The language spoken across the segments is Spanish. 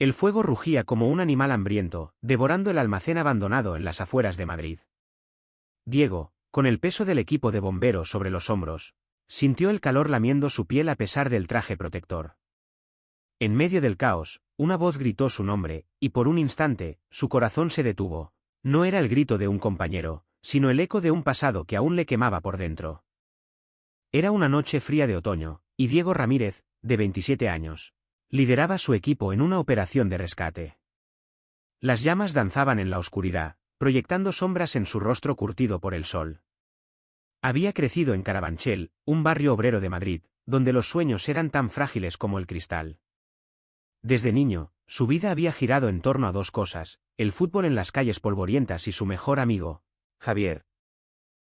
El fuego rugía como un animal hambriento, devorando el almacén abandonado en las afueras de Madrid. Diego, con el peso del equipo de bomberos sobre los hombros, sintió el calor lamiendo su piel a pesar del traje protector. En medio del caos, una voz gritó su nombre, y por un instante, su corazón se detuvo. No era el grito de un compañero, sino el eco de un pasado que aún le quemaba por dentro. Era una noche fría de otoño, y Diego Ramírez, de 27 años, lideraba su equipo en una operación de rescate. Las llamas danzaban en la oscuridad, proyectando sombras en su rostro curtido por el sol. Había crecido en Carabanchel, un barrio obrero de Madrid, donde los sueños eran tan frágiles como el cristal. Desde niño, su vida había girado en torno a dos cosas: el fútbol en las calles polvorientas y su mejor amigo, Javier.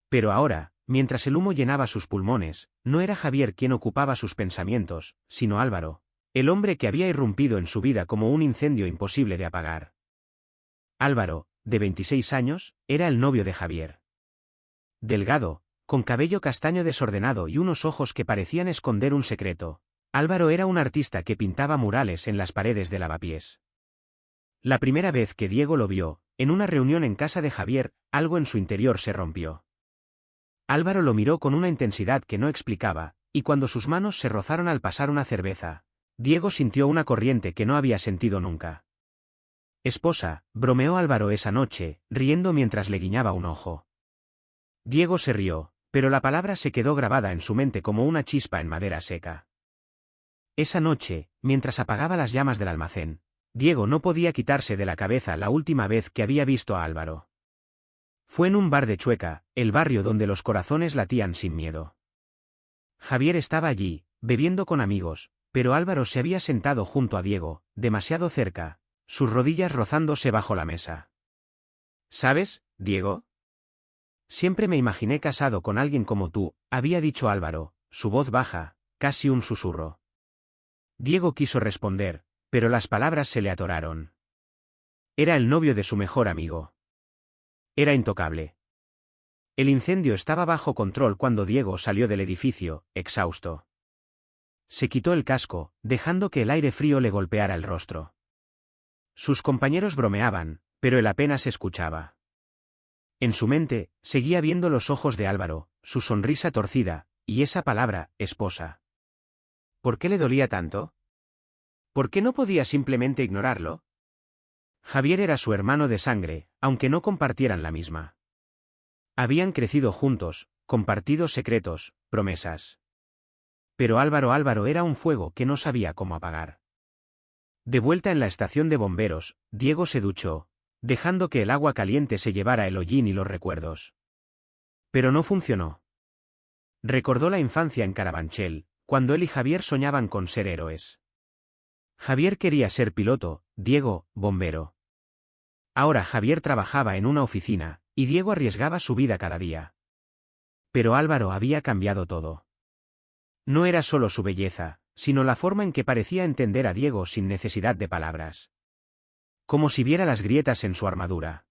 Pero ahora, mientras el humo llenaba sus pulmones, no era Javier quien ocupaba sus pensamientos, sino Álvaro, el hombre que había irrumpido en su vida como un incendio imposible de apagar. Álvaro, de 26 años, era el novio de Javier. Delgado, con cabello castaño desordenado y unos ojos que parecían esconder un secreto, Álvaro era un artista que pintaba murales en las paredes de Lavapiés. La primera vez que Diego lo vio, en una reunión en casa de Javier, algo en su interior se rompió. Álvaro lo miró con una intensidad que no explicaba, y cuando sus manos se rozaron al pasar una cerveza, Diego sintió una corriente que no había sentido nunca. «Esposa», bromeó Álvaro esa noche, riendo mientras le guiñaba un ojo. Diego se rió, pero la palabra se quedó grabada en su mente como una chispa en madera seca. Esa noche, mientras apagaba las llamas del almacén, Diego no podía quitarse de la cabeza la última vez que había visto a Álvaro. Fue en un bar de Chueca, el barrio donde los corazones latían sin miedo. Javier estaba allí, bebiendo con amigos, pero Álvaro se había sentado junto a Diego, demasiado cerca, sus rodillas rozándose bajo la mesa. «¿Sabes, Diego? Siempre me imaginé casado con alguien como tú», había dicho Álvaro, su voz baja, casi un susurro. Diego quiso responder, pero las palabras se le atoraron. Era el novio de su mejor amigo. Era intocable. El incendio estaba bajo control cuando Diego salió del edificio, exhausto. Se quitó el casco, dejando que el aire frío le golpeara el rostro. Sus compañeros bromeaban, pero él apenas escuchaba. En su mente, seguía viendo los ojos de Álvaro, su sonrisa torcida, y esa palabra, esposa. ¿Por qué le dolía tanto? ¿Por qué no podía simplemente ignorarlo? Javier era su hermano de sangre, aunque no compartieran la misma. Habían crecido juntos, compartido secretos, promesas. Pero Álvaro era un fuego que no sabía cómo apagar. De vuelta en la estación de bomberos, Diego se duchó, dejando que el agua caliente se llevara el hollín y los recuerdos. Pero no funcionó. Recordó la infancia en Carabanchel, cuando él y Javier soñaban con ser héroes. Javier quería ser piloto, Diego, bombero. Ahora Javier trabajaba en una oficina, y Diego arriesgaba su vida cada día. Pero Álvaro había cambiado todo. No era solo su belleza, sino la forma en que parecía entender a Diego sin necesidad de palabras. Como si viera las grietas en su armadura.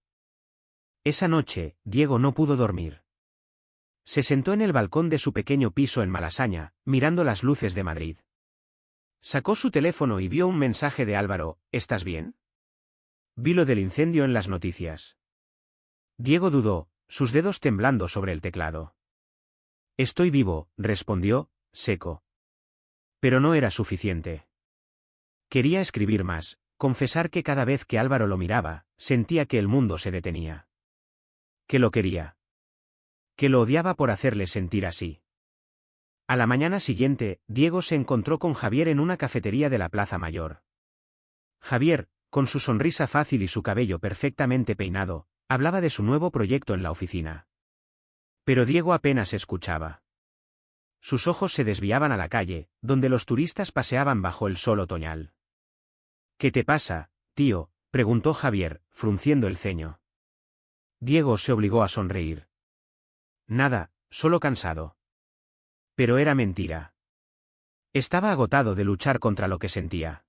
Esa noche, Diego no pudo dormir. Se sentó en el balcón de su pequeño piso en Malasaña, mirando las luces de Madrid. Sacó su teléfono y vio un mensaje de Álvaro: «¿Estás bien?». Vi lo del incendio en las noticias. Diego dudó, sus dedos temblando sobre el teclado. «Estoy vivo», respondió, seco. Pero no era suficiente. Quería escribir más, confesar que cada vez que Álvaro lo miraba, sentía que el mundo se detenía. Que lo quería. Que lo odiaba por hacerle sentir así. A la mañana siguiente, Diego se encontró con Javier en una cafetería de la Plaza Mayor. Javier, con su sonrisa fácil y su cabello perfectamente peinado, hablaba de su nuevo proyecto en la oficina. Pero Diego apenas escuchaba. Sus ojos se desviaban a la calle, donde los turistas paseaban bajo el sol otoñal. «¿Qué te pasa, tío?», preguntó Javier, frunciendo el ceño. Diego se obligó a sonreír. «Nada, solo cansado». Pero era mentira. Estaba agotado de luchar contra lo que sentía.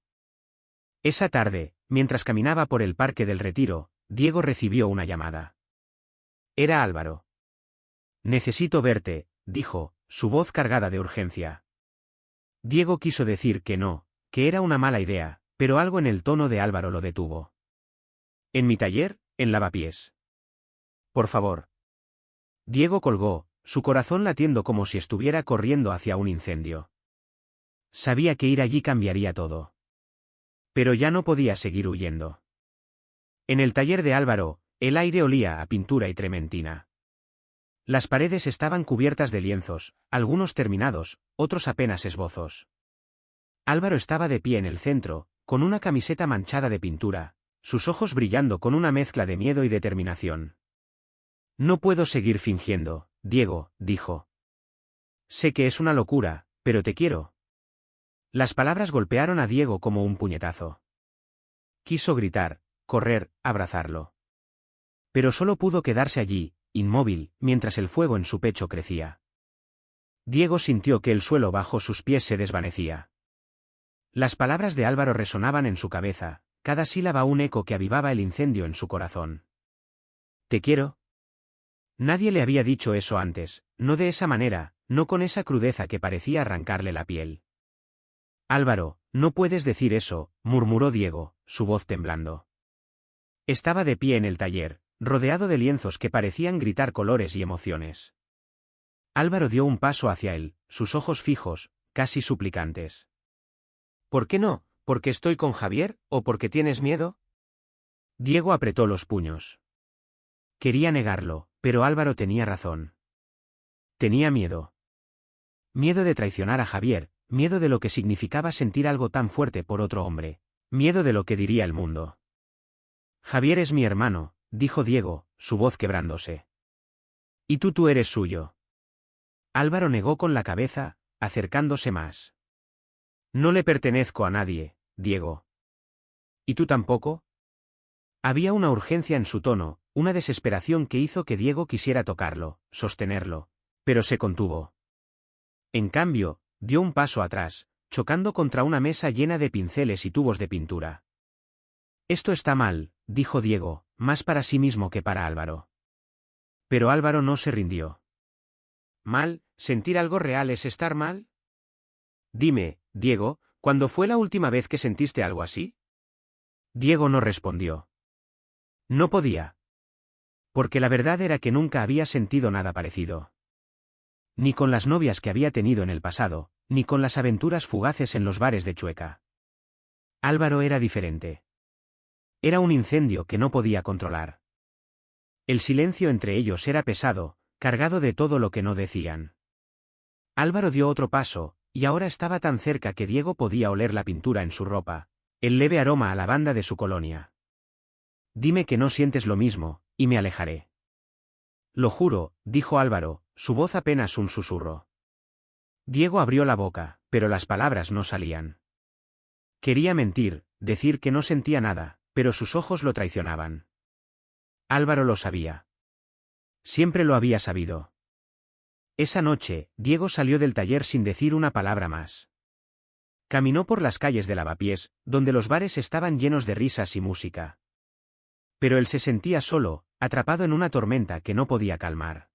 Esa tarde, mientras caminaba por el Parque del Retiro, Diego recibió una llamada. Era Álvaro. «Necesito verte», dijo, su voz cargada de urgencia. Diego quiso decir que no, que era una mala idea, pero algo en el tono de Álvaro lo detuvo. En mi taller, en Lavapiés. Por favor. Diego colgó, su corazón latiendo como si estuviera corriendo hacia un incendio. Sabía que ir allí cambiaría todo. Pero ya no podía seguir huyendo. En el taller de Álvaro, el aire olía a pintura y trementina. Las paredes estaban cubiertas de lienzos, algunos terminados, otros apenas esbozos. Álvaro estaba de pie en el centro, con una camiseta manchada de pintura, sus ojos brillando con una mezcla de miedo y determinación. No puedo seguir fingiendo, Diego, dijo. Sé que es una locura, pero te quiero. Las palabras golpearon a Diego como un puñetazo. Quiso gritar, correr, abrazarlo. Pero solo pudo quedarse allí, inmóvil, mientras el fuego en su pecho crecía. Diego sintió que el suelo bajo sus pies se desvanecía. Las palabras de Álvaro resonaban en su cabeza, cada sílaba un eco que avivaba el incendio en su corazón. ¿Te quiero? Nadie le había dicho eso antes, no de esa manera, no con esa crudeza que parecía arrancarle la piel. Álvaro, no puedes decir eso, murmuró Diego, su voz temblando. Estaba de pie en el taller, rodeado de lienzos que parecían gritar colores y emociones. Álvaro dio un paso hacia él, sus ojos fijos, casi suplicantes. ¿Por qué no? ¿Porque estoy con Javier, o porque tienes miedo? Diego apretó los puños. Quería negarlo, pero Álvaro tenía razón. Tenía miedo. Miedo de traicionar a Javier, miedo de lo que significaba sentir algo tan fuerte por otro hombre, miedo de lo que diría el mundo. Javier es mi hermano, dijo Diego, su voz quebrándose. Y tú eres suyo. Álvaro negó con la cabeza, acercándose más. No le pertenezco a nadie, Diego. ¿Y tú tampoco? Había una urgencia en su tono, una desesperación que hizo que Diego quisiera tocarlo, sostenerlo, pero se contuvo. En cambio, dio un paso atrás, chocando contra una mesa llena de pinceles y tubos de pintura. Esto está mal, dijo Diego, más para sí mismo que para Álvaro. Pero Álvaro no se rindió. ¿Mal? ¿Sentir algo real es estar mal? Dime, Diego, ¿cuándo fue la última vez que sentiste algo así? Diego no respondió. No podía. Porque la verdad era que nunca había sentido nada parecido. Ni con las novias que había tenido en el pasado, ni con las aventuras fugaces en los bares de Chueca. Álvaro era diferente. Era un incendio que no podía controlar. El silencio entre ellos era pesado, cargado de todo lo que no decían. Álvaro dio otro paso, y ahora estaba tan cerca que Diego podía oler la pintura en su ropa, el leve aroma a lavanda de su colonia. Dime que no sientes lo mismo, y me alejaré. Lo juro, dijo Álvaro, su voz apenas un susurro. Diego abrió la boca, pero las palabras no salían. Quería mentir, decir que no sentía nada, pero sus ojos lo traicionaban. Álvaro lo sabía. Siempre lo había sabido. Esa noche, Diego salió del taller sin decir una palabra más. Caminó por las calles de Lavapiés, donde los bares estaban llenos de risas y música. Pero él se sentía solo, atrapado en una tormenta que no podía calmar.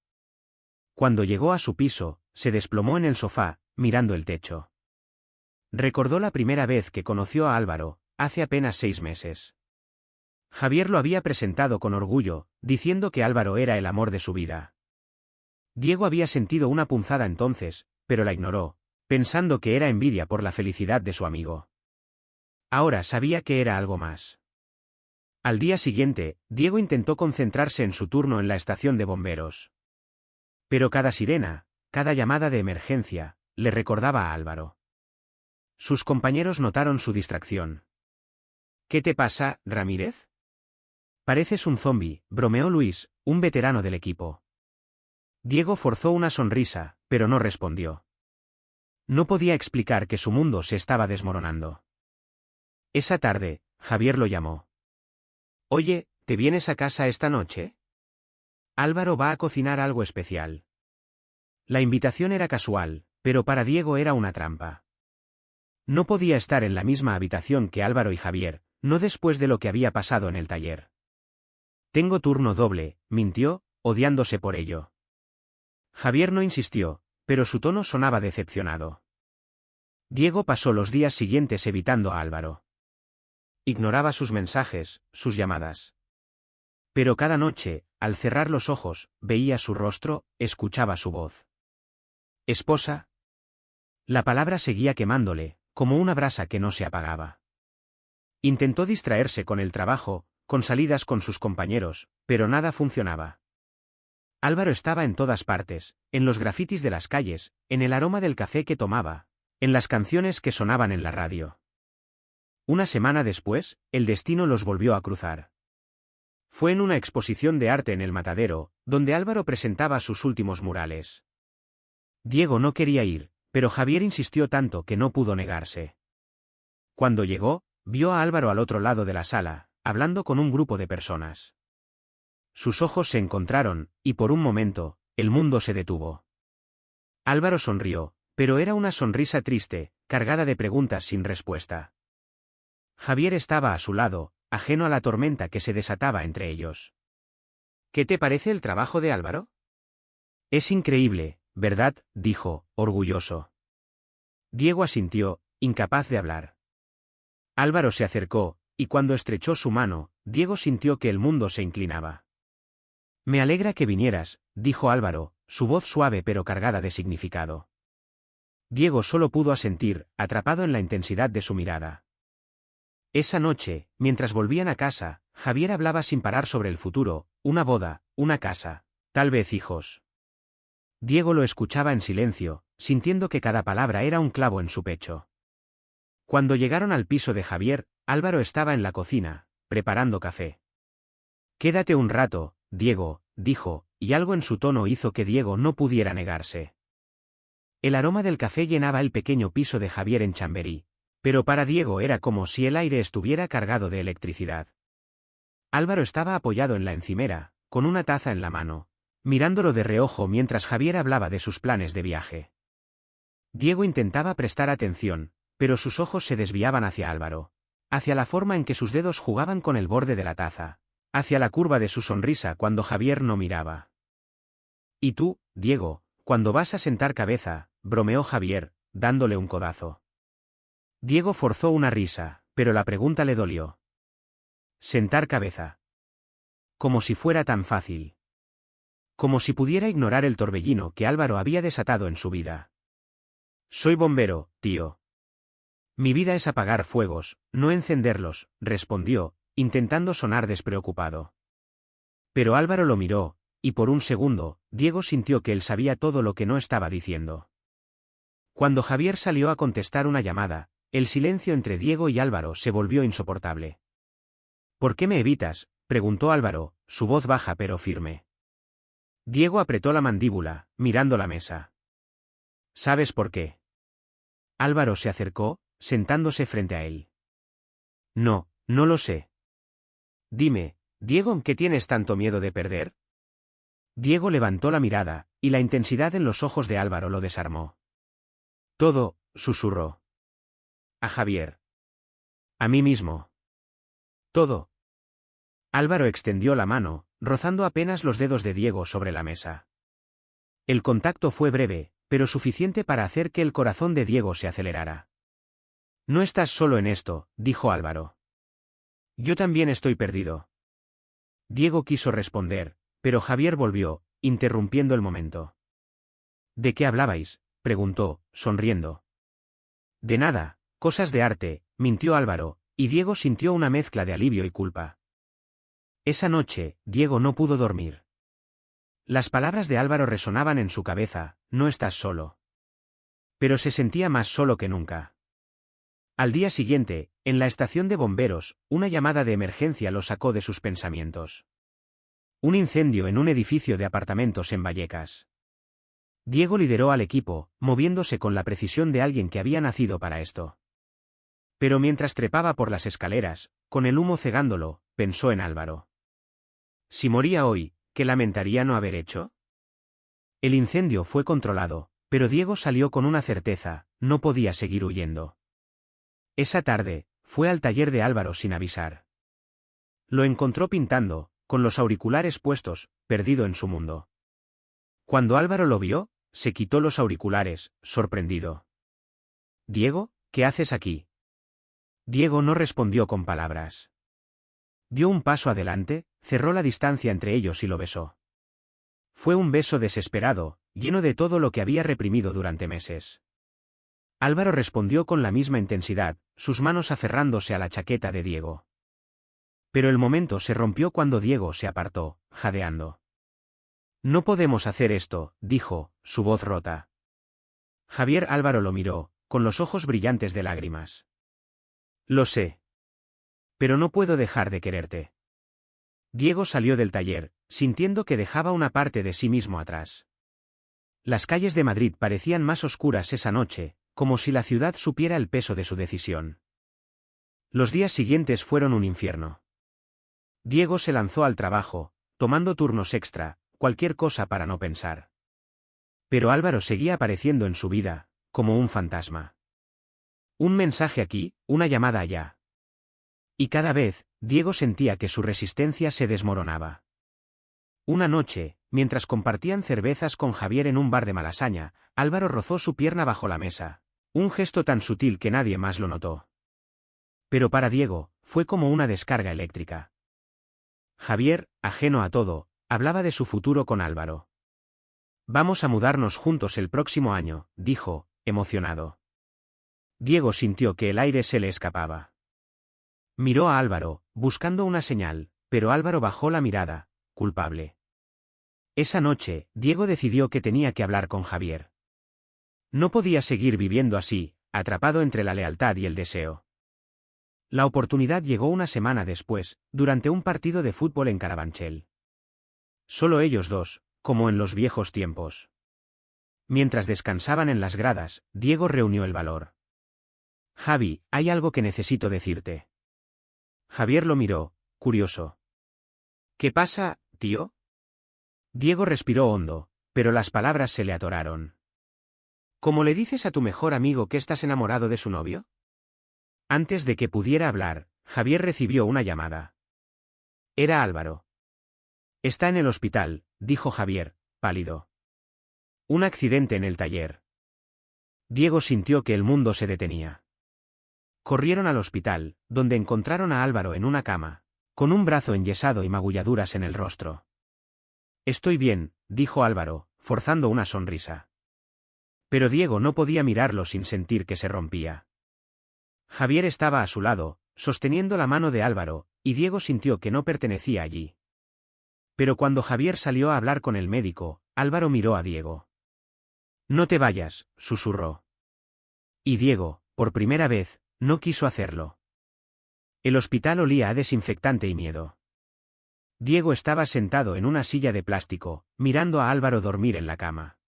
Cuando llegó a su piso, se desplomó en el sofá, mirando el techo. Recordó la primera vez que conoció a Álvaro, hace apenas 6 meses. Javier lo había presentado con orgullo, diciendo que Álvaro era el amor de su vida. Diego había sentido una punzada entonces, pero la ignoró, pensando que era envidia por la felicidad de su amigo. Ahora sabía que era algo más. Al día siguiente, Diego intentó concentrarse en su turno en la estación de bomberos. Pero cada sirena, cada llamada de emergencia, le recordaba a Álvaro. Sus compañeros notaron su distracción. ¿Qué te pasa, Ramírez? Pareces un zombi, bromeó Luis, un veterano del equipo. Diego forzó una sonrisa, pero no respondió. No podía explicar que su mundo se estaba desmoronando. Esa tarde, Javier lo llamó. Oye, ¿te vienes a casa esta noche? Álvaro va a cocinar algo especial. La invitación era casual, pero para Diego era una trampa. No podía estar en la misma habitación que Álvaro y Javier, no después de lo que había pasado en el taller. Tengo turno doble, mintió, odiándose por ello. Javier no insistió, pero su tono sonaba decepcionado. Diego pasó los días siguientes evitando a Álvaro. Ignoraba sus mensajes, sus llamadas. Pero cada noche, al cerrar los ojos, veía su rostro, escuchaba su voz. ¿Esposa? La palabra seguía quemándole, como una brasa que no se apagaba. Intentó distraerse con el trabajo, con salidas con sus compañeros, pero nada funcionaba. Álvaro estaba en todas partes, en los grafitis de las calles, en el aroma del café que tomaba, en las canciones que sonaban en la radio. Una semana después, el destino los volvió a cruzar. Fue en una exposición de arte en el Matadero, donde Álvaro presentaba sus últimos murales. Diego no quería ir, pero Javier insistió tanto que no pudo negarse. Cuando llegó, vio a Álvaro al otro lado de la sala, hablando con un grupo de personas. Sus ojos se encontraron, y por un momento, el mundo se detuvo. Álvaro sonrió, pero era una sonrisa triste, cargada de preguntas sin respuesta. Javier estaba a su lado, ajeno a la tormenta que se desataba entre ellos. ¿Qué te parece el trabajo de Álvaro? Es increíble, ¿verdad?, dijo, orgulloso. Diego asintió, incapaz de hablar. Álvaro se acercó, y cuando estrechó su mano, Diego sintió que el mundo se inclinaba. Me alegra que vinieras, dijo Álvaro, su voz suave pero cargada de significado. Diego solo pudo asentir, atrapado en la intensidad de su mirada. Esa noche, mientras volvían a casa, Javier hablaba sin parar sobre el futuro, una boda, una casa, tal vez hijos. Diego lo escuchaba en silencio, sintiendo que cada palabra era un clavo en su pecho. Cuando llegaron al piso de Javier, Álvaro estaba en la cocina, preparando café. Quédate un rato, Diego, dijo, y algo en su tono hizo que Diego no pudiera negarse. El aroma del café llenaba el pequeño piso de Javier en Chamberí, pero para Diego era como si el aire estuviera cargado de electricidad. Álvaro estaba apoyado en la encimera, con una taza en la mano, mirándolo de reojo mientras Javier hablaba de sus planes de viaje. Diego intentaba prestar atención, pero sus ojos se desviaban hacia Álvaro, hacia la forma en que sus dedos jugaban con el borde de la taza, hacia la curva de su sonrisa cuando Javier no miraba. ¿Y tú, Diego, cuando vas a sentar cabeza?, bromeó Javier, dándole un codazo. Diego forzó una risa, pero la pregunta le dolió. Sentar cabeza. Como si fuera tan fácil. Como si pudiera ignorar el torbellino que Álvaro había desatado en su vida. Soy bombero, tío. Mi vida es apagar fuegos, no encenderlos, respondió, intentando sonar despreocupado. Pero Álvaro lo miró, y por un segundo, Diego sintió que él sabía todo lo que no estaba diciendo. Cuando Javier salió a contestar una llamada, el silencio entre Diego y Álvaro se volvió insoportable. ¿Por qué me evitas?, preguntó Álvaro, su voz baja pero firme. Diego apretó la mandíbula, mirando la mesa. ¿Sabes por qué? Álvaro se acercó, sentándose frente a él. No, no lo sé. Dime, Diego, ¿en qué tienes tanto miedo de perder? Diego levantó la mirada, y la intensidad en los ojos de Álvaro lo desarmó. Todo, susurró. A Javier. A mí mismo. Todo. Álvaro extendió la mano, rozando apenas los dedos de Diego sobre la mesa. El contacto fue breve, pero suficiente para hacer que el corazón de Diego se acelerara. No estás solo en esto, dijo Álvaro. Yo también estoy perdido. Diego quiso responder, pero Javier volvió, interrumpiendo el momento. ¿De qué hablabais?, preguntó, sonriendo. De nada, cosas de arte, mintió Álvaro, y Diego sintió una mezcla de alivio y culpa. Esa noche, Diego no pudo dormir. Las palabras de Álvaro resonaban en su cabeza, no estás solo. Pero se sentía más solo que nunca. Al día siguiente, en la estación de bomberos, una llamada de emergencia lo sacó de sus pensamientos. Un incendio en un edificio de apartamentos en Vallecas. Diego lideró al equipo, moviéndose con la precisión de alguien que había nacido para esto. Pero mientras trepaba por las escaleras, con el humo cegándolo, pensó en Álvaro. Si moría hoy, ¿qué lamentaría no haber hecho? El incendio fue controlado, pero Diego salió con una certeza, no podía seguir huyendo. Esa tarde, fue al taller de Álvaro sin avisar. Lo encontró pintando, con los auriculares puestos, perdido en su mundo. Cuando Álvaro lo vio, se quitó los auriculares, sorprendido. «Diego, ¿qué haces aquí?» Diego no respondió con palabras. Dio un paso adelante, cerró la distancia entre ellos y lo besó. Fue un beso desesperado, lleno de todo lo que había reprimido durante meses. Álvaro respondió con la misma intensidad, sus manos aferrándose a la chaqueta de Diego. Pero el momento se rompió cuando Diego se apartó, jadeando. No podemos hacer esto, dijo, su voz rota. Javier Álvaro lo miró, con los ojos brillantes de lágrimas. Lo sé. Pero no puedo dejar de quererte. Diego salió del taller, sintiendo que dejaba una parte de sí mismo atrás. Las calles de Madrid parecían más oscuras esa noche, como si la ciudad supiera el peso de su decisión. Los días siguientes fueron un infierno. Diego se lanzó al trabajo, tomando turnos extra, cualquier cosa para no pensar. Pero Álvaro seguía apareciendo en su vida, como un fantasma. Un mensaje aquí, una llamada allá. Y cada vez, Diego sentía que su resistencia se desmoronaba. Una noche, mientras compartían cervezas con Javier en un bar de Malasaña, Álvaro rozó su pierna bajo la mesa, un gesto tan sutil que nadie más lo notó. Pero para Diego, fue como una descarga eléctrica. Javier, ajeno a todo, hablaba de su futuro con Álvaro. Vamos a mudarnos juntos el próximo año, dijo, emocionado. Diego sintió que el aire se le escapaba. Miró a Álvaro, buscando una señal, pero Álvaro bajó la mirada, culpable. Esa noche, Diego decidió que tenía que hablar con Javier. No podía seguir viviendo así, atrapado entre la lealtad y el deseo. La oportunidad llegó una semana después, durante un partido de fútbol en Carabanchel. Solo ellos dos, como en los viejos tiempos. Mientras descansaban en las gradas, Diego reunió el valor. Javi, hay algo que necesito decirte. Javier lo miró, curioso. ¿Qué pasa, tío? Diego respiró hondo, pero las palabras se le atoraron. ¿Cómo le dices a tu mejor amigo que estás enamorado de su novio? Antes de que pudiera hablar, Javier recibió una llamada. Era Álvaro. Está en el hospital, dijo Javier, pálido. Un accidente en el taller. Diego sintió que el mundo se detenía. Corrieron al hospital, donde encontraron a Álvaro en una cama, con un brazo enyesado y magulladuras en el rostro. Estoy bien, dijo Álvaro, forzando una sonrisa. Pero Diego no podía mirarlo sin sentir que se rompía. Javier estaba a su lado, sosteniendo la mano de Álvaro, y Diego sintió que no pertenecía allí. Pero cuando Javier salió a hablar con el médico, Álvaro miró a Diego. No te vayas, susurró. Y Diego, por primera vez, no quiso hacerlo. El hospital olía a desinfectante y miedo. Diego estaba sentado en una silla de plástico, mirando a Álvaro dormir en la cama.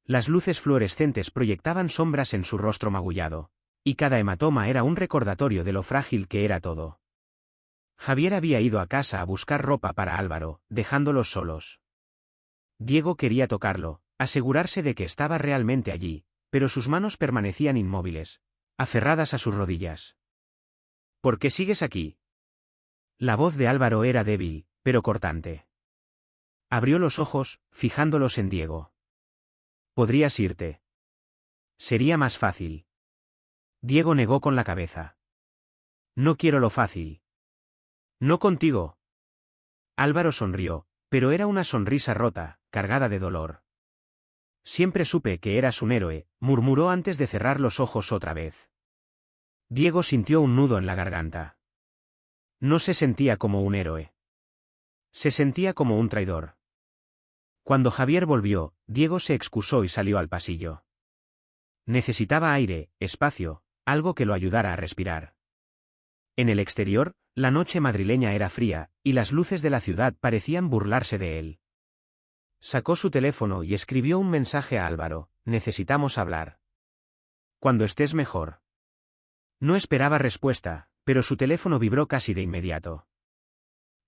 Las luces fluorescentes proyectaban sombras en su rostro magullado, y cada hematoma era un recordatorio de lo frágil que era todo. Javier había ido a casa a buscar ropa para Álvaro, dejándolos solos. Diego quería tocarlo, asegurarse de que estaba realmente allí, pero sus manos permanecían inmóviles, aferradas a sus rodillas. ¿Por qué sigues aquí? La voz de Álvaro era débil, pero cortante. Abrió los ojos, fijándolos en Diego. Podrías irte. Sería más fácil. Diego negó con la cabeza. No quiero lo fácil. No contigo. Álvaro sonrió, pero era una sonrisa rota, cargada de dolor. Siempre supe que eras un héroe, murmuró antes de cerrar los ojos otra vez. Diego sintió un nudo en la garganta. No se sentía como un héroe. Se sentía como un traidor. Cuando Javier volvió, Diego se excusó y salió al pasillo. Necesitaba aire, espacio, algo que lo ayudara a respirar. En el exterior, la noche madrileña era fría, y las luces de la ciudad parecían burlarse de él. Sacó su teléfono y escribió un mensaje a Álvaro: necesitamos hablar. Cuando estés mejor. No esperaba respuesta, pero su teléfono vibró casi de inmediato.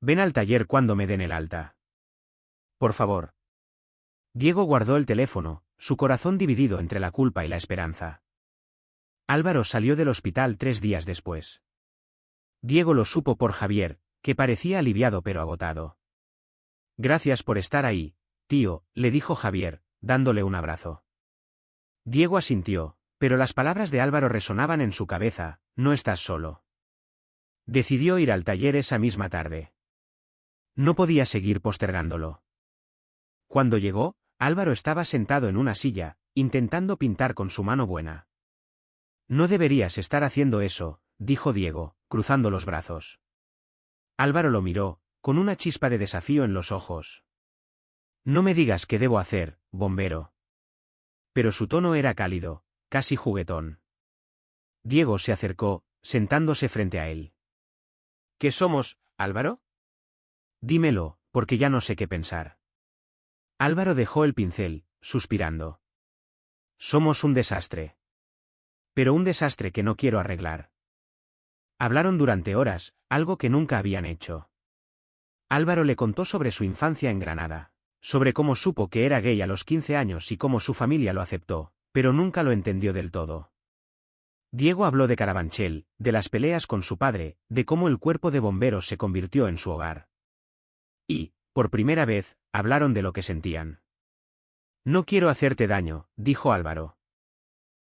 Ven al taller cuando me den el alta. Por favor. Diego guardó el teléfono, su corazón dividido entre la culpa y la esperanza. Álvaro salió del hospital 3 días después. Diego lo supo por Javier, que parecía aliviado pero agotado. Gracias por estar ahí, tío, le dijo Javier, dándole un abrazo. Diego asintió, pero las palabras de Álvaro resonaban en su cabeza: no estás solo. Decidió ir al taller esa misma tarde. No podía seguir postergándolo. Cuando llegó, Álvaro estaba sentado en una silla, intentando pintar con su mano buena. No deberías estar haciendo eso, dijo Diego, cruzando los brazos. Álvaro lo miró, con una chispa de desafío en los ojos. No me digas qué debo hacer, bombero. Pero su tono era cálido, casi juguetón. Diego se acercó, sentándose frente a él. ¿Qué somos, Álvaro? Dímelo, porque ya no sé qué pensar. Álvaro dejó el pincel, suspirando. Somos un desastre. Pero un desastre que no quiero arreglar. Hablaron durante horas, algo que nunca habían hecho. Álvaro le contó sobre su infancia en Granada, sobre cómo supo que era gay a los 15 años y cómo su familia lo aceptó, pero nunca lo entendió del todo. Diego habló de Carabanchel, de las peleas con su padre, de cómo el cuerpo de bomberos se convirtió en su hogar. Y, por primera vez, hablaron de lo que sentían. No quiero hacerte daño, dijo Álvaro.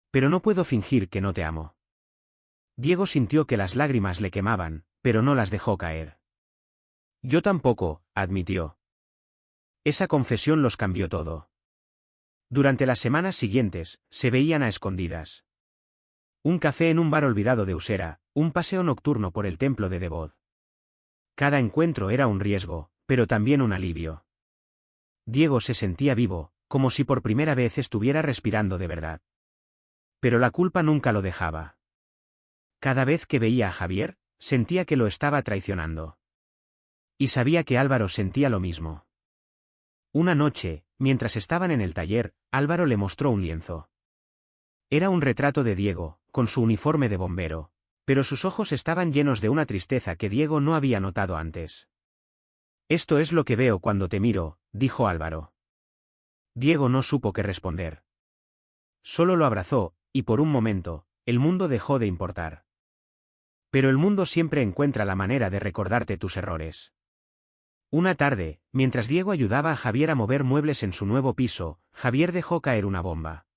Pero no puedo fingir que no te amo. Diego sintió que las lágrimas le quemaban, pero no las dejó caer. Yo tampoco, admitió. Esa confesión los cambió todo. Durante las semanas siguientes, se veían a escondidas. Un café en un bar olvidado de Usera, un paseo nocturno por el templo de Devot. Cada encuentro era un riesgo, pero también un alivio. Diego se sentía vivo, como si por primera vez estuviera respirando de verdad. Pero la culpa nunca lo dejaba. Cada vez que veía a Javier, sentía que lo estaba traicionando. Y sabía que Álvaro sentía lo mismo. Una noche, mientras estaban en el taller, Álvaro le mostró un lienzo. Era un retrato de Diego, con su uniforme de bombero, pero sus ojos estaban llenos de una tristeza que Diego no había notado antes. Esto es lo que veo cuando te miro, dijo Álvaro. Diego no supo qué responder. Solo lo abrazó, y por un momento, el mundo dejó de importar. Pero el mundo siempre encuentra la manera de recordarte tus errores. Una tarde, mientras Diego ayudaba a Javier a mover muebles en su nuevo piso, Javier dejó caer una bomba.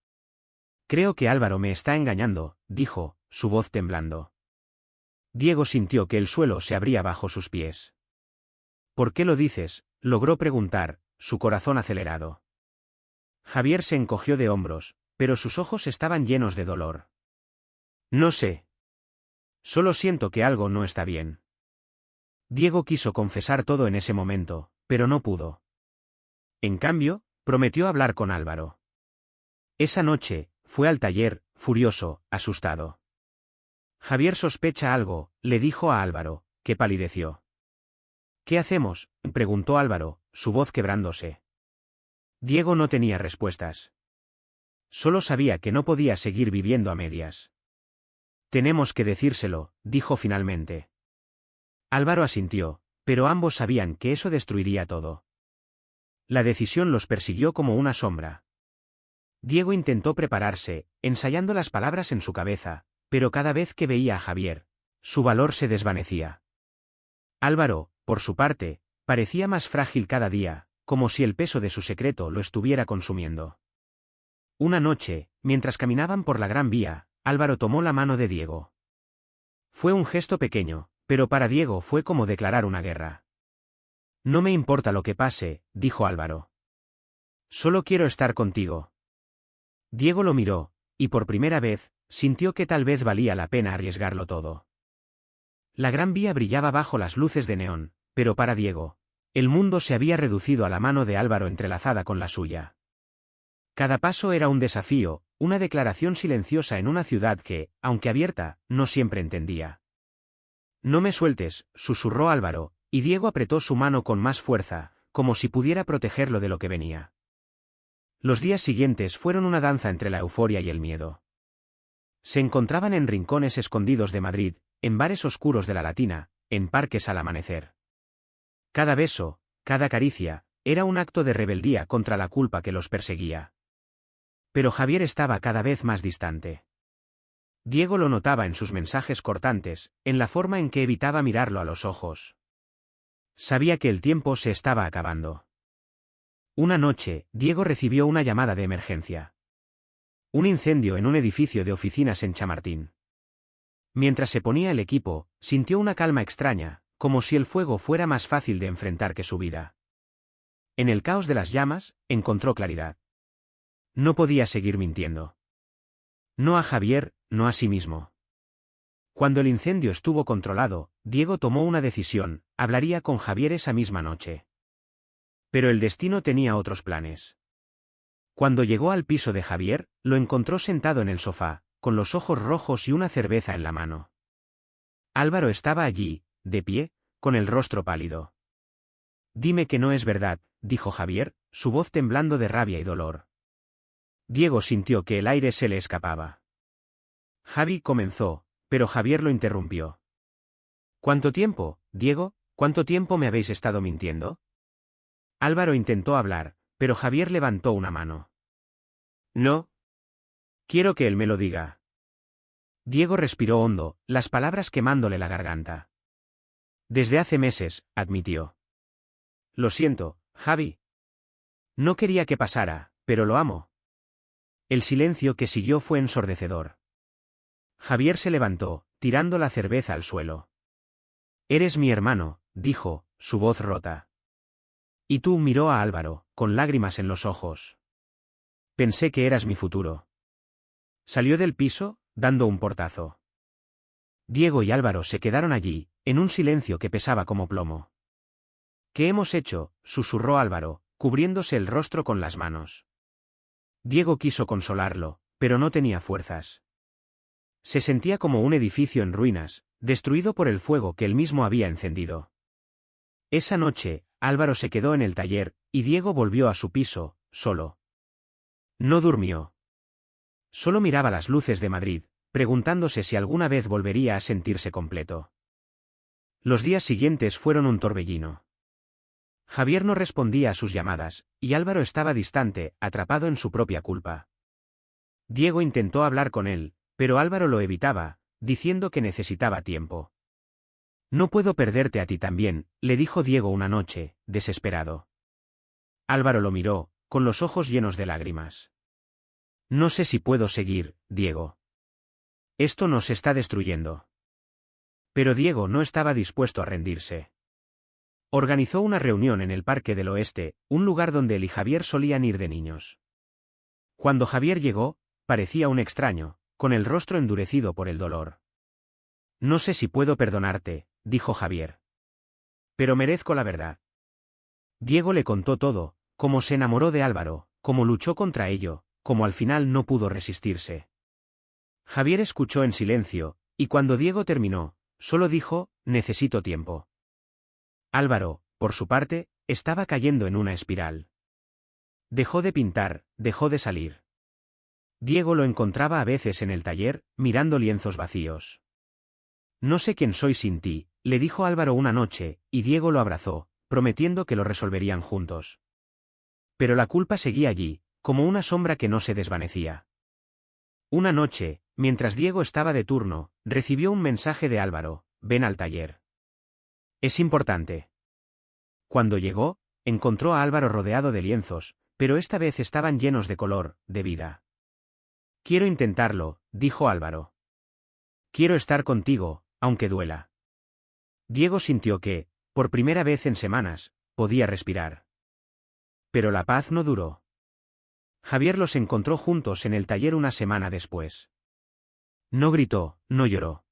Creo que Álvaro me está engañando, dijo, su voz temblando. Diego sintió que el suelo se abría bajo sus pies. ¿Por qué lo dices?, logró preguntar, su corazón acelerado. Javier se encogió de hombros, pero sus ojos estaban llenos de dolor. No sé. Solo siento que algo no está bien. Diego quiso confesar todo en ese momento, pero no pudo. En cambio, prometió hablar con Álvaro. Esa noche, fue al taller, furioso, asustado. Javier sospecha algo, le dijo a Álvaro, que palideció. ¿Qué hacemos?, preguntó Álvaro, su voz quebrándose. Diego no tenía respuestas. Solo sabía que no podía seguir viviendo a medias. Tenemos que decírselo, dijo finalmente. Álvaro asintió, pero ambos sabían que eso destruiría todo. La decisión los persiguió como una sombra. Diego intentó prepararse, ensayando las palabras en su cabeza, pero cada vez que veía a Javier, su valor se desvanecía. Álvaro, por su parte, parecía más frágil cada día, como si el peso de su secreto lo estuviera consumiendo. Una noche, mientras caminaban por la Gran Vía, Álvaro tomó la mano de Diego. Fue un gesto pequeño, pero para Diego fue como declarar una guerra. No me importa lo que pase, dijo Álvaro. Solo quiero estar contigo. Diego lo miró, y por primera vez, sintió que tal vez valía la pena arriesgarlo todo. La Gran Vía brillaba bajo las luces de neón, pero para Diego, el mundo se había reducido a la mano de Álvaro entrelazada con la suya. Cada paso era un desafío, una declaración silenciosa en una ciudad que, aunque abierta, no siempre entendía. No me sueltes, susurró Álvaro, y Diego apretó su mano con más fuerza, como si pudiera protegerlo de lo que venía. Los días siguientes fueron una danza entre la euforia y el miedo. Se encontraban en rincones escondidos de Madrid, en bares oscuros de la Latina, en parques al amanecer. Cada beso, cada caricia, era un acto de rebeldía contra la culpa que los perseguía. Pero Javier estaba cada vez más distante. Diego lo notaba en sus mensajes cortantes, en la forma en que evitaba mirarlo a los ojos. Sabía que el tiempo se estaba acabando. Una noche, Diego recibió una llamada de emergencia. Un incendio en un edificio de oficinas en Chamartín. Mientras se ponía el equipo, sintió una calma extraña, como si el fuego fuera más fácil de enfrentar que su vida. En el caos de las llamas, encontró claridad. No podía seguir mintiendo. No a Javier, no a sí mismo. Cuando el incendio estuvo controlado, Diego tomó una decisión: hablaría con Javier esa misma noche. Pero el destino tenía otros planes. Cuando llegó al piso de Javier, lo encontró sentado en el sofá, con los ojos rojos y una cerveza en la mano. Álvaro estaba allí, de pie, con el rostro pálido. «Dime que no es verdad», dijo Javier, su voz temblando de rabia y dolor. Diego sintió que el aire se le escapaba. Javi comenzó, pero Javier lo interrumpió. «¿Cuánto tiempo, Diego? ¿Cuánto tiempo me habéis estado mintiendo?» Álvaro intentó hablar, pero Javier levantó una mano. «No. Quiero que él me lo diga». Diego respiró hondo, las palabras quemándole la garganta. «Desde hace meses», admitió. «Lo siento, Javi. No quería que pasara, pero lo amo». El silencio que siguió fue ensordecedor. Javier se levantó, tirando la cerveza al suelo. «Eres mi hermano», dijo, su voz rota. «Y tú», miró a Álvaro, con lágrimas en los ojos. «Pensé que eras mi futuro». Salió del piso, dando un portazo. Diego y Álvaro se quedaron allí, en un silencio que pesaba como plomo. «¿Qué hemos hecho?», susurró Álvaro, cubriéndose el rostro con las manos. Diego quiso consolarlo, pero no tenía fuerzas. Se sentía como un edificio en ruinas, destruido por el fuego que él mismo había encendido. Esa noche, Álvaro se quedó en el taller, y Diego volvió a su piso, solo. No durmió. Solo miraba las luces de Madrid, preguntándose si alguna vez volvería a sentirse completo. Los días siguientes fueron un torbellino. Javier no respondía a sus llamadas, y Álvaro estaba distante, atrapado en su propia culpa. Diego intentó hablar con él, pero Álvaro lo evitaba, diciendo que necesitaba tiempo. «No puedo perderte a ti también», le dijo Diego una noche, desesperado. Álvaro lo miró, con los ojos llenos de lágrimas. «No sé si puedo seguir, Diego. Esto nos está destruyendo». Pero Diego no estaba dispuesto a rendirse. Organizó una reunión en el Parque del Oeste, un lugar donde él y Javier solían ir de niños. Cuando Javier llegó, parecía un extraño, con el rostro endurecido por el dolor. «No sé si puedo perdonarte», dijo Javier. «Pero merezco la verdad». Diego le contó todo, cómo se enamoró de Álvaro, cómo luchó contra ello, cómo al final no pudo resistirse. Javier escuchó en silencio, y cuando Diego terminó, solo dijo: «Necesito tiempo». Álvaro, por su parte, estaba cayendo en una espiral. Dejó de pintar, dejó de salir. Diego lo encontraba a veces en el taller, mirando lienzos vacíos. «No sé quién soy sin ti», le dijo Álvaro una noche, y Diego lo abrazó, prometiendo que lo resolverían juntos. Pero la culpa seguía allí, como una sombra que no se desvanecía. Una noche, mientras Diego estaba de turno, recibió un mensaje de Álvaro: «Ven al taller. Es importante». Cuando llegó, encontró a Álvaro rodeado de lienzos, pero esta vez estaban llenos de color, de vida. «Quiero intentarlo», dijo Álvaro. «Quiero estar contigo, aunque duela». Diego sintió que, por primera vez en semanas, podía respirar. Pero la paz no duró. Javier los encontró juntos en el taller una semana después. No gritó, no lloró.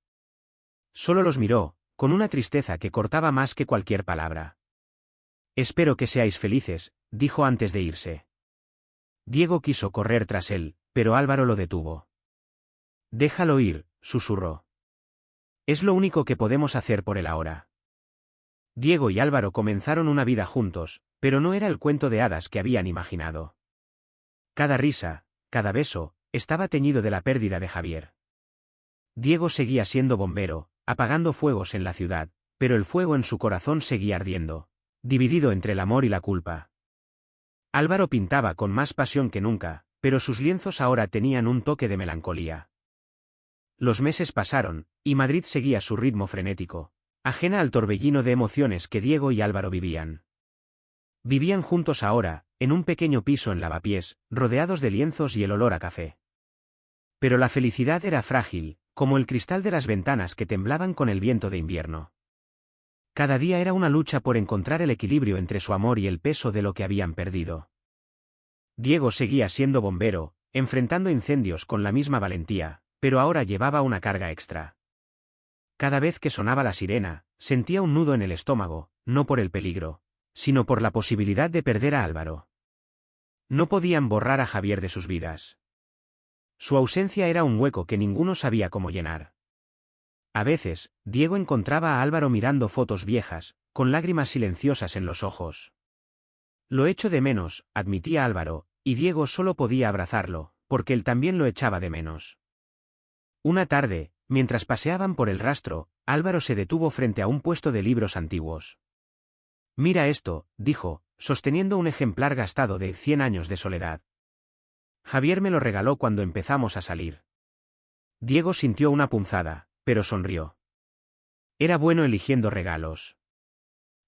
Solo los miró, con una tristeza que cortaba más que cualquier palabra. «Espero que seáis felices», dijo antes de irse. Diego quiso correr tras él, pero Álvaro lo detuvo. «Déjalo ir», susurró. «Es lo único que podemos hacer por él ahora». Diego y Álvaro comenzaron una vida juntos, pero no era el cuento de hadas que habían imaginado. Cada risa, cada beso, estaba teñido de la pérdida de Javier. Diego seguía siendo bombero, apagando fuegos en la ciudad, pero el fuego en su corazón seguía ardiendo, dividido entre el amor y la culpa. Álvaro pintaba con más pasión que nunca, pero sus lienzos ahora tenían un toque de melancolía. Los meses pasaron, y Madrid seguía su ritmo frenético, ajena al torbellino de emociones que Diego y Álvaro vivían. Vivían juntos ahora, en un pequeño piso en Lavapiés, rodeados de lienzos y el olor a café. Pero la felicidad era frágil, como el cristal de las ventanas que temblaban con el viento de invierno. Cada día era una lucha por encontrar el equilibrio entre su amor y el peso de lo que habían perdido. Diego seguía siendo bombero, enfrentando incendios con la misma valentía, pero ahora llevaba una carga extra. Cada vez que sonaba la sirena, sentía un nudo en el estómago, no por el peligro, sino por la posibilidad de perder a Álvaro. No podían borrar a Javier de sus vidas. Su ausencia era un hueco que ninguno sabía cómo llenar. A veces, Diego encontraba a Álvaro mirando fotos viejas, con lágrimas silenciosas en los ojos. Lo echo de menos, admitía Álvaro, y Diego solo podía abrazarlo, porque él también lo echaba de menos. Una tarde, mientras paseaban por el rastro, Álvaro se detuvo frente a un puesto de libros antiguos. «Mira esto», dijo, sosteniendo un ejemplar gastado de 100 años de soledad. «Javier me lo regaló cuando empezamos a salir». Diego sintió una punzada, pero sonrió. Era bueno eligiendo regalos.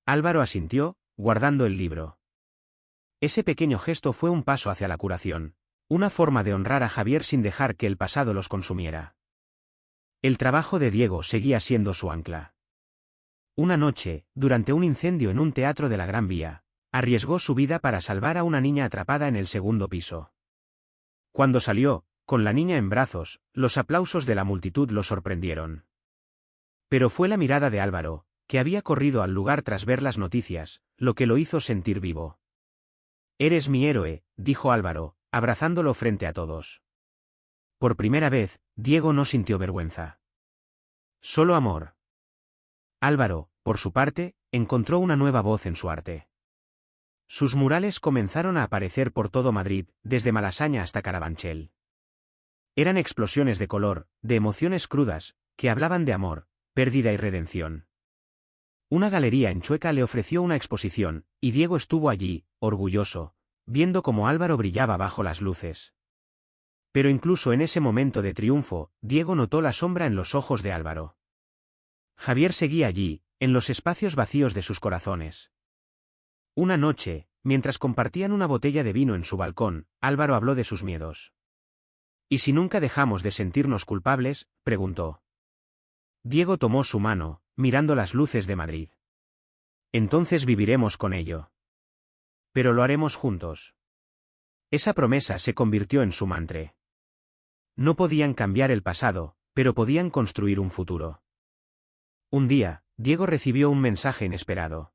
Álvaro asintió, guardando el libro. Ese pequeño gesto fue un paso hacia la curación, una forma de honrar a Javier sin dejar que el pasado los consumiera. El trabajo de Diego seguía siendo su ancla. Una noche, durante un incendio en un teatro de la Gran Vía, arriesgó su vida para salvar a una niña atrapada en el segundo piso. Cuando salió, con la niña en brazos, los aplausos de la multitud lo sorprendieron. Pero fue la mirada de Álvaro, que había corrido al lugar tras ver las noticias, lo que lo hizo sentir vivo. «Eres mi héroe», dijo Álvaro, abrazándolo frente a todos. Por primera vez, Diego no sintió vergüenza. Solo amor. Álvaro, por su parte, encontró una nueva voz en su arte. Sus murales comenzaron a aparecer por todo Madrid, desde Malasaña hasta Carabanchel. Eran explosiones de color, de emociones crudas, que hablaban de amor, pérdida y redención. Una galería en Chueca le ofreció una exposición, y Diego estuvo allí, orgulloso, viendo cómo Álvaro brillaba bajo las luces. Pero incluso en ese momento de triunfo, Diego notó la sombra en los ojos de Álvaro. Javier seguía allí, en los espacios vacíos de sus corazones. Una noche, mientras compartían una botella de vino en su balcón, Álvaro habló de sus miedos. «¿Y si nunca dejamos de sentirnos culpables?», preguntó. Diego tomó su mano, mirando las luces de Madrid. «Entonces viviremos con ello. Pero lo haremos juntos». Esa promesa se convirtió en su mantra. No podían cambiar el pasado, pero podían construir un futuro. Un día, Diego recibió un mensaje inesperado.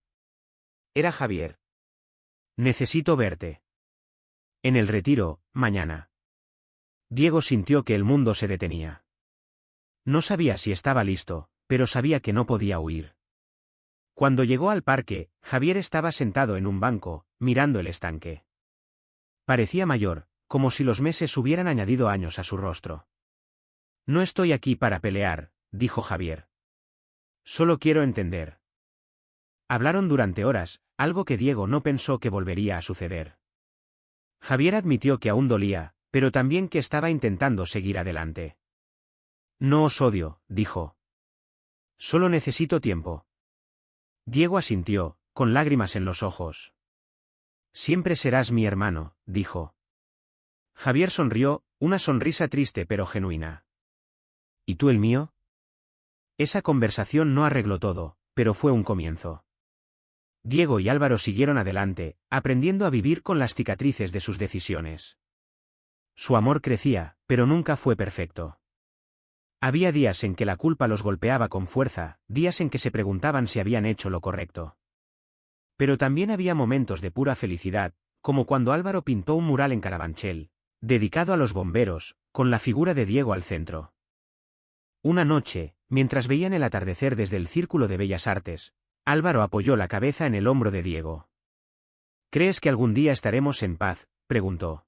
Era Javier. «Necesito verte. En el Retiro, mañana». Diego sintió que el mundo se detenía. No sabía si estaba listo, pero sabía que no podía huir. Cuando llegó al parque, Javier estaba sentado en un banco, mirando el estanque. Parecía mayor, como si los meses hubieran añadido años a su rostro. «No estoy aquí para pelear», dijo Javier. «Solo quiero entender». Hablaron durante horas, algo que Diego no pensó que volvería a suceder. Javier admitió que aún dolía, pero también que estaba intentando seguir adelante. «No os odio», dijo. «Solo necesito tiempo». Diego asintió, con lágrimas en los ojos. «Siempre serás mi hermano», dijo. Javier sonrió, una sonrisa triste pero genuina. «¿Y tú el mío?». Esa conversación no arregló todo, pero fue un comienzo. Diego y Álvaro siguieron adelante, aprendiendo a vivir con las cicatrices de sus decisiones. Su amor crecía, pero nunca fue perfecto. Había días en que la culpa los golpeaba con fuerza, días en que se preguntaban si habían hecho lo correcto. Pero también había momentos de pura felicidad, como cuando Álvaro pintó un mural en Carabanchel, dedicado a los bomberos, con la figura de Diego al centro. Una noche, mientras veían el atardecer desde el Círculo de Bellas Artes, Álvaro apoyó la cabeza en el hombro de Diego. «¿Crees que algún día estaremos en paz?», preguntó.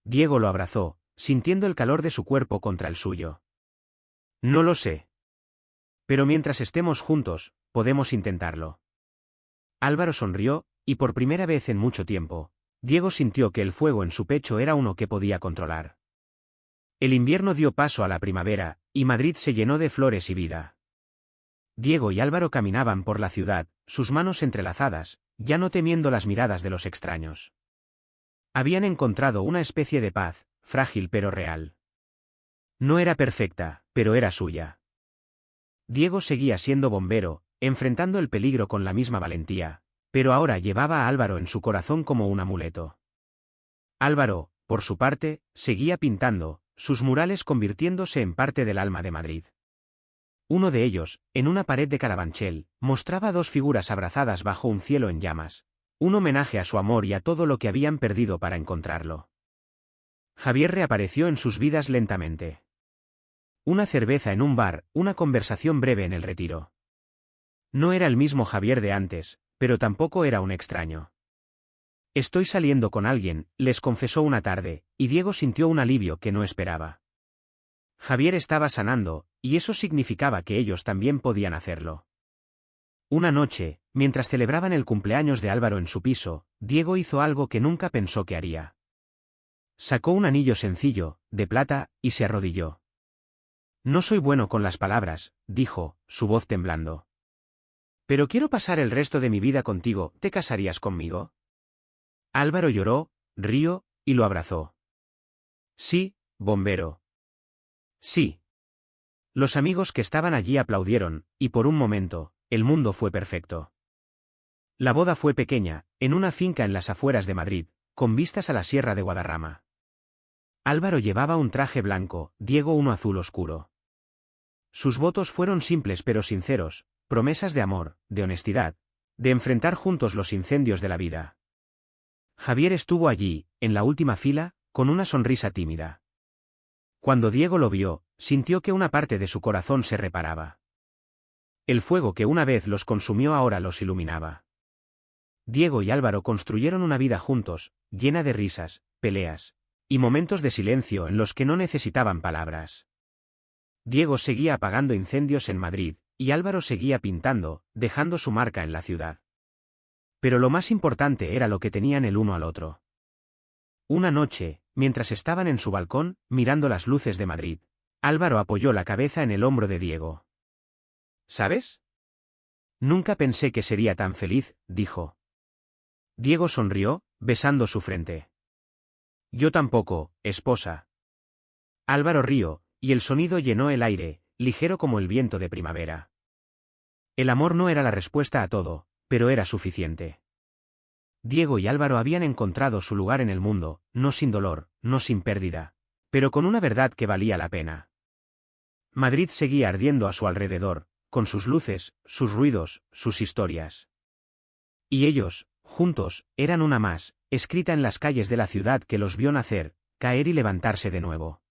Diego lo abrazó, sintiendo el calor de su cuerpo contra el suyo. «No lo sé. Pero mientras estemos juntos, podemos intentarlo». Álvaro sonrió, y por primera vez en mucho tiempo, Diego sintió que el fuego en su pecho era uno que podía controlar. El invierno dio paso a la primavera, y Madrid se llenó de flores y vida. Diego y Álvaro caminaban por la ciudad, sus manos entrelazadas, ya no temiendo las miradas de los extraños. Habían encontrado una especie de paz, frágil pero real. No era perfecta, pero era suya. Diego seguía siendo bombero, enfrentando el peligro con la misma valentía, pero ahora llevaba a Álvaro en su corazón como un amuleto. Álvaro, por su parte, seguía pintando, sus murales convirtiéndose en parte del alma de Madrid. Uno de ellos, en una pared de Carabanchel, mostraba dos figuras abrazadas bajo un cielo en llamas, un homenaje a su amor y a todo lo que habían perdido para encontrarlo. Javier reapareció en sus vidas lentamente. Una cerveza en un bar, una conversación breve en el retiro. No era el mismo Javier de antes, pero tampoco era un extraño. Estoy saliendo con alguien, les confesó una tarde, y Diego sintió un alivio que no esperaba. Javier estaba sanando, y eso significaba que ellos también podían hacerlo. Una noche, mientras celebraban el cumpleaños de Álvaro en su piso, Diego hizo algo que nunca pensó que haría. Sacó un anillo sencillo, de plata, y se arrodilló. No soy bueno con las palabras, dijo, su voz temblando. Pero quiero pasar el resto de mi vida contigo, ¿te casarías conmigo? Álvaro lloró, rió, y lo abrazó. Sí, bombero. Sí. Los amigos que estaban allí aplaudieron, y por un momento, el mundo fue perfecto. La boda fue pequeña, en una finca en las afueras de Madrid, con vistas a la Sierra de Guadarrama. Álvaro llevaba un traje blanco, Diego uno azul oscuro. Sus votos fueron simples pero sinceros, promesas de amor, de honestidad, de enfrentar juntos los incendios de la vida. Javier estuvo allí, en la última fila, con una sonrisa tímida. Cuando Diego lo vio, sintió que una parte de su corazón se reparaba. El fuego que una vez los consumió ahora los iluminaba. Diego y Álvaro construyeron una vida juntos, llena de risas, peleas, y momentos de silencio en los que no necesitaban palabras. Diego seguía apagando incendios en Madrid, y Álvaro seguía pintando, dejando su marca en la ciudad. Pero lo más importante era lo que tenían el uno al otro. Una noche, mientras estaban en su balcón, mirando las luces de Madrid, Álvaro apoyó la cabeza en el hombro de Diego. ¿Sabes? Nunca pensé que sería tan feliz, dijo. Diego sonrió, besando su frente. Yo tampoco, esposa. Álvaro rió, y el sonido llenó el aire, ligero como el viento de primavera. El amor no era la respuesta a todo, pero era suficiente. Diego y Álvaro habían encontrado su lugar en el mundo, no sin dolor, no sin pérdida, pero con una verdad que valía la pena. Madrid seguía ardiendo a su alrededor, con sus luces, sus ruidos, sus historias. Y ellos, juntos, eran una más, escrita en las calles de la ciudad que los vio nacer, caer y levantarse de nuevo.